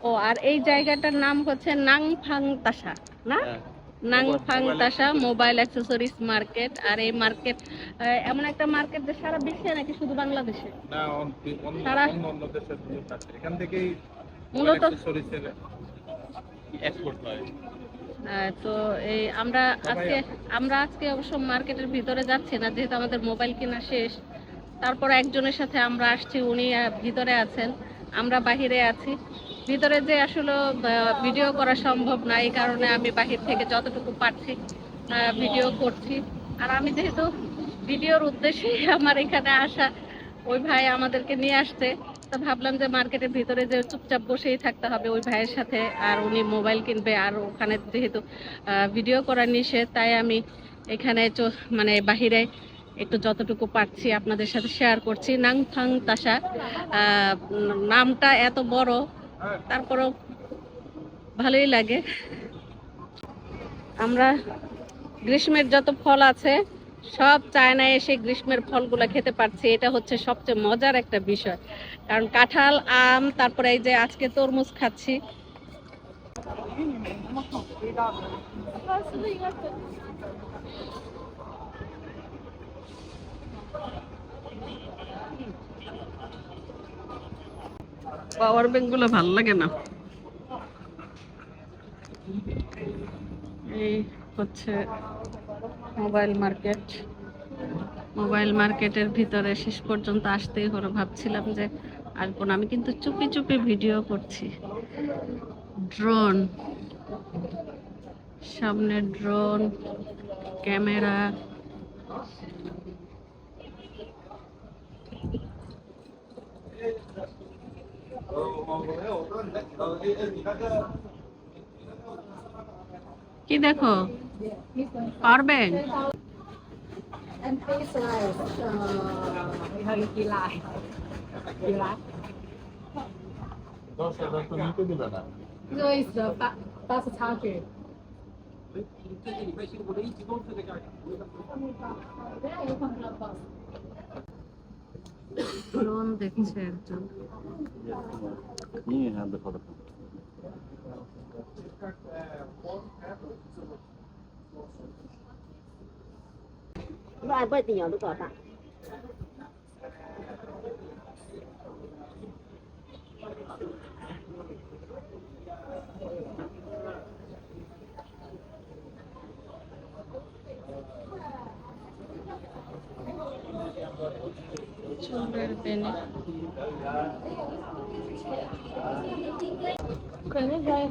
ও আর এই জায়গাটার নাম হচ্ছে নাংফাং তাসা না? হ্যাঁ, নাংফাং তাসা মোবাইল অ্যাক্সেসরিজ মার্কেট। আর এই মার্কেট এমন একটা মার্কেট যে সারা বিশ্বে নাকি শুধু বাংলাদেশে না সারা অন্য দেশের লোক আছে এখান থেকেই মূলত অ্যাক্সেসরিজের এক্সপোর্ট হয়। তো এই আমরা আজকে অবশ্য মার্কেটের ভিতরে যাচ্ছি না, যেহেতু আমাদের মোবাইল কেনা শেষ। তারপর একজনের সাথে আমরা আসছি, উনি ভিতরে আছেন, আমরা বাহিরে আছি। ভিতরে যে আসলে ভিডিও করা সম্ভব না, এই কারণে আমি বাহির থেকে যতটুকু পারছি ভিডিও করছি। আর আমি যেহেতু ভিডিওর উদ্দেশ্যে আমার এখানে আসা, ওই ভাই আমাদেরকে নিয়ে আসতে, তো ভাবলাম যে মার্কেটের ভিতরে যে চুপচাপ বসেই থাকতে হবে ওই ভাইয়ের সাথে, আর উনি মোবাইল কিনবে, আর ওখানে যেহেতু ভিডিও করা নিষেধ, তাই আমি এখানে মানে বাহিরে একটু যতটুকু পারছি আপনাদের সাথে শেয়ার করছি। নাংফাং তাসা নামটা এত বড়, তারপরও ভালোই লাগে। আমরা গ্রীষ্মের যত ফল আছে সব চায়নায় এসে গ্রীষ্মের ফলগুলো খেতে পারছি, এটা হচ্ছে সবচেয়ে মজার একটা বিষয়। কারণ কাঁঠাল, আম, তারপরে এই যে আজকে তরমুজ খাচ্ছি। পাওয়ার ব্যাংক গুলো ভালো লাগে না। এই হচ্ছে মোবাইল মার্কেট। মোবাইল মার্কেটের ভিতরে শেষ পর্যন্ত আসতেই হলো, ভাবছিলাম যে আসবো না, আমি কিন্তু চুপি চুপি ভিডিও করছি। ড্রোন, সামনে ড্রোন, ক্যামেরা, কি দেখো power bank. Em thấy slide hơi kỳ lạ. Kỳ lạ. Rồi giờ八十差距。ড্রোন দেখছে একজন। Nó ai bơi tiền nhỏ được rồi ta. চুলের বেনে Cái này